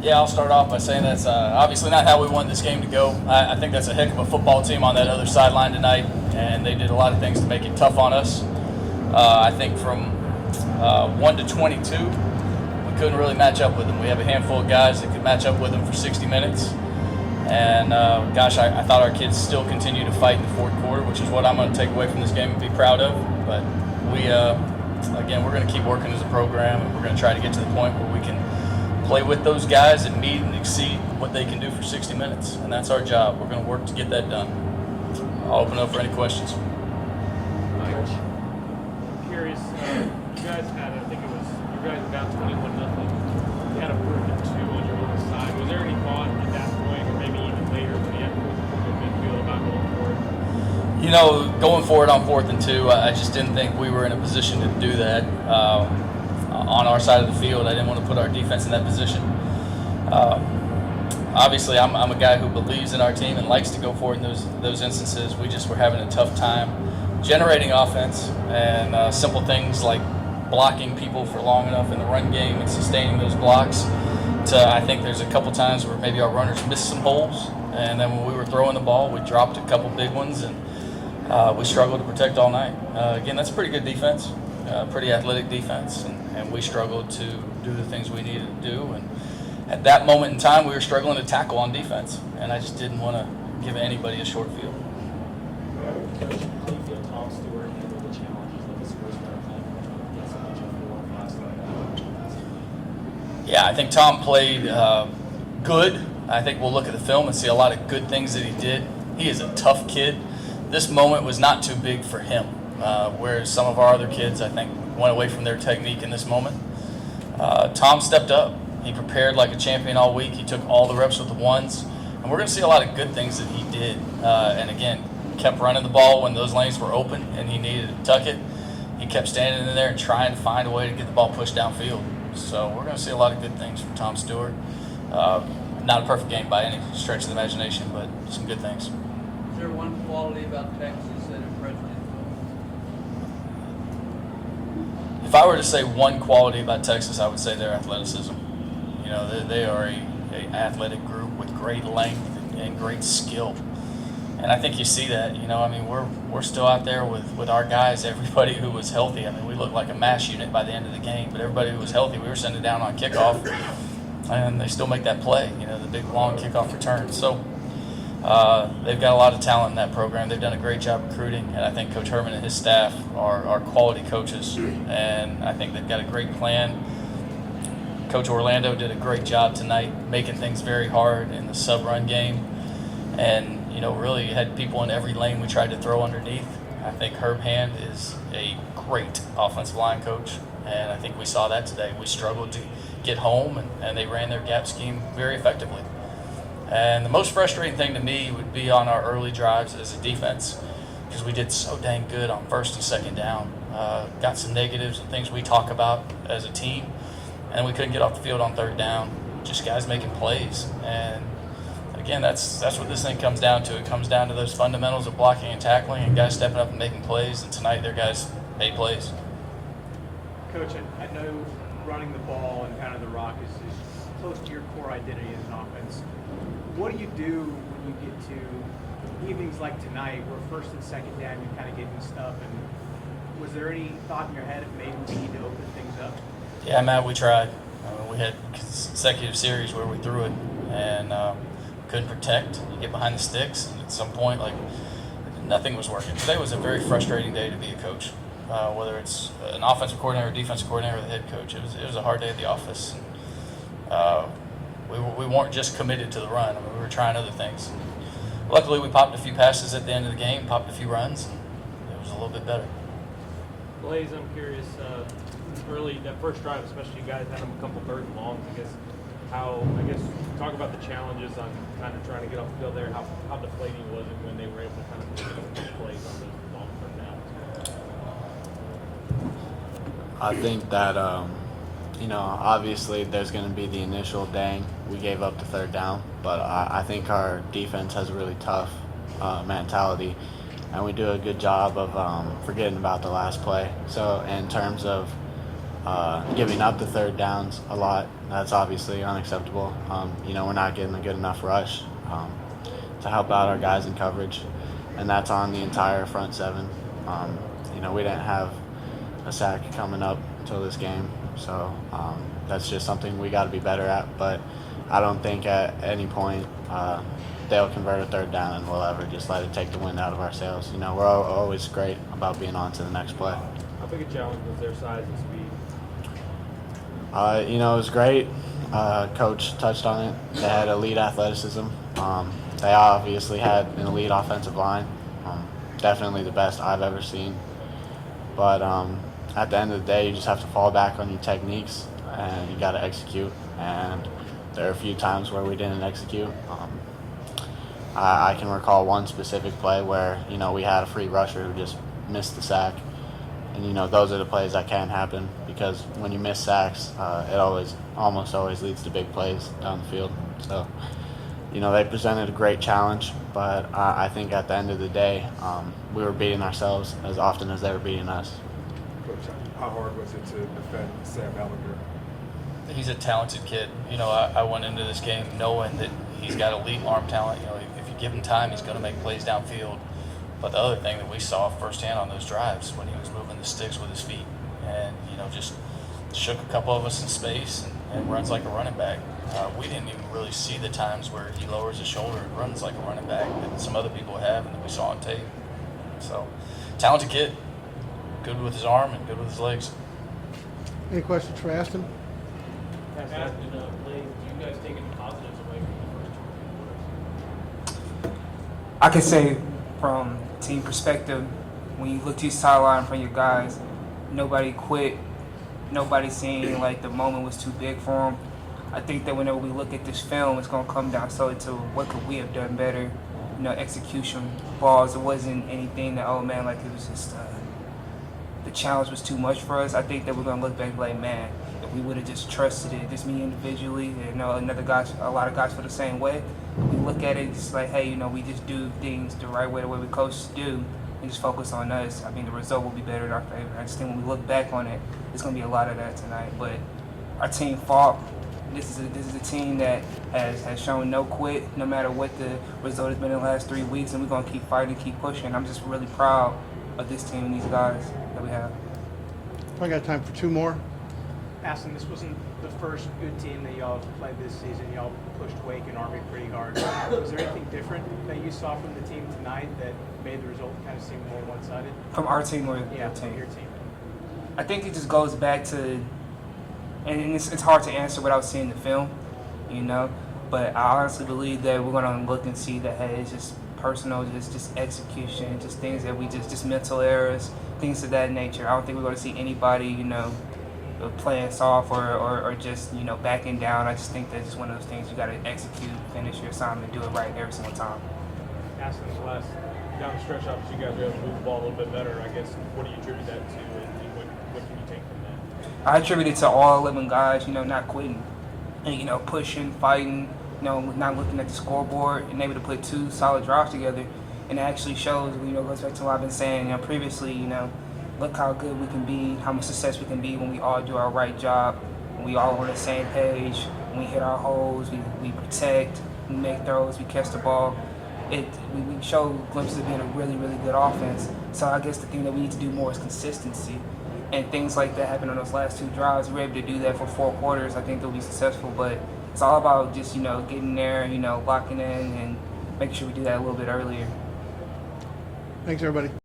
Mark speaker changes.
Speaker 1: Yeah, I'll start off by saying that's obviously not how we want this game to go. I think that's a heck of a football team on that other sideline tonight, and they did a lot of things to make it tough on us. I think from 1 to 22, we couldn't really match up with them. We have a handful of guys that could match up with them for 60 minutes. And, I thought our kids still continue to fight in the fourth quarter, which is what I'm going to take away from this game and be proud of. But we're going to keep working as a program, and we're going to try to get to the point where we can play with those guys and meet and exceed what they can do for 60 minutes. And that's our job. We're going to work to get that done. I'll open up for any questions.
Speaker 2: Coach, I'm curious, you guys had, I think it was, you guys were down 21-0. You had a 4th and 2 on your little side. Was there any thought at that point, or maybe even later, when you had to midfield about going forward?
Speaker 1: You know, going forward on 4th and 2, I just didn't think we were in a position to do that. On our side of the field, I didn't want to put our defense in that position. Obviously, I'm a guy who believes in our team and likes to go for it in those instances. We just were having a tough time generating offense, and simple things like blocking people for long enough in the run game and sustaining those blocks. I think there's a couple times where maybe our runners missed some holes, and then when we were throwing the ball, we dropped a couple big ones, and we struggled to protect all night. Again, that's pretty good defense, pretty athletic defense, and we struggled to do the things we needed to do. And at that moment in time, we were struggling to tackle on defense, and I just didn't want to give anybody a short field.
Speaker 3: Coach, how do you feel Tom Stewart handled the challenges of his first marathon against a bunch of 4 and 5
Speaker 1: Yeah, I think Tom played good. I think we'll look at the film and see a lot of good things that he did. He is a tough kid. This moment was not too big for him, whereas some of our other kids, I think, went away from their technique in this moment. Tom stepped up. He prepared like a champion all week. He took all the reps with the ones. And we're going to see a lot of good things that he did. And again, kept running the ball when those lanes were open and he needed to tuck it. He kept standing in there and trying to find a way to get the ball pushed downfield. So we're going to see a lot of good things from Tom Stewart. Not a perfect game by any stretch of the imagination, but some good things.
Speaker 4: Is there one quality about Texas that impressed you?
Speaker 1: If I were to say one quality about Texas, I would say their athleticism. You know, they are a athletic group with great length and great skill. And I think you see that. You know, I mean, we're still out there with our guys, everybody who was healthy. I mean, we looked like a mass unit by the end of the game, but everybody who was healthy, we were sending down on kickoff, and they still make that play, you know, the big, long kickoff return. So they've got a lot of talent in that program. They've done a great job recruiting, and I think Coach Herman and his staff are quality coaches, and I think they've got a great plan. Coach Orlando did a great job tonight making things very hard in the sub-run game, and, you know, really had people in every lane we tried to throw underneath. I think Herb Hand is a great offensive line coach, and I think we saw that today. We struggled to get home, and they ran their gap scheme very effectively. And the most frustrating thing to me would be on our early drives as a defense, because we did so dang good on 1st and 2nd down. Got some negatives and things we talk about as a team, and we couldn't get off the field on 3rd down. Just guys making plays. And again, that's what this thing comes down to. It comes down to those fundamentals of blocking and tackling and guys stepping up and making plays. And tonight, their guys made plays.
Speaker 2: Coach, I know running the ball and kind of the rock is close to your core identity as an offense. What do you do when you get to evenings like tonight where 1st and 2nd down you kind of get mixed up? And was there any thought in your head of maybe we need to open things up?
Speaker 1: Yeah, Matt, we tried. We had consecutive series where we threw it and couldn't protect. You get behind the sticks, and at some point, like, nothing was working. Today was a very frustrating day to be a coach, whether it's an offensive coordinator, or defensive coordinator, or the head coach. It was a hard day at the office. We weren't just committed to the run. I mean, we were trying other things. Luckily, we popped a few passes at the end of the game, popped a few runs, and it was a little bit better.
Speaker 5: Laze, I'm curious, early, that first drive, especially you guys had them a couple 3rd and longs, talk about the challenges on kind of trying to get off the field there, how deflating was it when they were able to kind of make plays on those long 3rd downs?
Speaker 6: I think that, obviously there's going to be the initial dang, we gave up the 3rd down, but I think our defense has a really tough mentality, and we do a good job of forgetting about the last play. So in terms of giving up the third downs a lot. That's obviously unacceptable. We're not getting a good enough rush to help out our guys in coverage, and that's on the entire front seven. We didn't have a sack coming up until this game, so that's just something we got to be better at. But I don't think at any point they'll convert a third down and we'll ever just let it take the wind out of our sails. We're always great about being on to the next play.
Speaker 5: How big a challenge was their size and speed?
Speaker 6: It was great. Coach touched on it. They had elite athleticism. They obviously had an elite offensive line. Definitely the best I've ever seen. But at the end of the day, you just have to fall back on your techniques and you got to execute. And there are a few times where we didn't execute. I can recall one specific play where, we had a free rusher who just missed the sack. And, those are the plays that can happen because when you miss sacks, it almost always leads to big plays down the field. So, they presented a great challenge, but I think at the end of the day, we were beating ourselves as often as they were beating us.
Speaker 7: Coach, how hard was it to defend Sam Ellinger?
Speaker 1: He's a talented kid. I went into this game knowing that he's got elite arm talent. If you give him time, he's going to make plays downfield. But the other thing that we saw firsthand on those drives when he was moving the sticks with his feet and, just shook a couple of us in space and runs like a running back. We didn't even really see the times where he lowers his shoulder and runs like a running back that some other people have and that we saw on tape. So, talented kid. Good with his arm and good with his legs.
Speaker 8: Any questions for Aston?
Speaker 3: Aston, Blaze, do you guys take any positives away from the first 2 quarters?
Speaker 9: I could say from team perspective, when you look to your sideline from your guys, nobody quit. Nobody seemed like the moment was too big for them. I think that whenever we look at this film, it's going to come down solely to what could we have done better. Execution, balls. It wasn't anything that, it was just the challenge was too much for us. I think that we're going to look back like, man, if we would have just trusted it, just me individually, and a lot of guys feel the same way. We look at it, it's like, hey, we just do things the right way, the way we coaches do, and just focus on us. The result will be better in our favor. I just think when we look back on it, there's going to be a lot of that tonight. But our team fought. This is a team that has shown no quit, no matter what the result has been in the last 3 weeks, and we're going to keep fighting, keep pushing. I'm just really proud of this team and these guys that we have.
Speaker 8: I got time for 2 more.
Speaker 2: Aston, this wasn't the first good team that y'all have played this season. Y'all pushed Wake and Army pretty hard. Was there anything different that you saw from the team tonight that made the result kind of seem more one-sided?
Speaker 9: From our team or
Speaker 2: Yeah,
Speaker 9: your
Speaker 2: from
Speaker 9: team?
Speaker 2: your team.
Speaker 9: I think it just goes back to, and it's hard to answer without seeing the film, but I honestly believe that we're going to look and see that, hey, it's just personal, just execution, just things that we just mental errors, things of that nature. I don't think we're going to see anybody, playing soft or just, backing down. I just think that's just one of those things you got to execute, finish your assignment, do it right every single time.
Speaker 5: Aston's last down the stretch, obviously you guys were able to move the ball a little bit better. I guess, what do you attribute that to, and what can you take from that?
Speaker 9: I attribute it to all 11 guys, not quitting, and, pushing, fighting, not looking at the scoreboard, and able to put 2 solid drives together. And it actually shows, goes back to what I've been saying, previously, look how good we can be, how much success we can be when we all do our right job, when we all on the same page, when we hit our holes, we protect, we make throws, we catch the ball. We show glimpses of being a really, really good offense. So I guess the thing that we need to do more is consistency. And things like that happen on those last 2 drives. We're able to do that for 4 quarters. I think they'll be successful, but it's all about just, getting there, locking in and making sure we do that a little bit earlier.
Speaker 8: Thanks, everybody.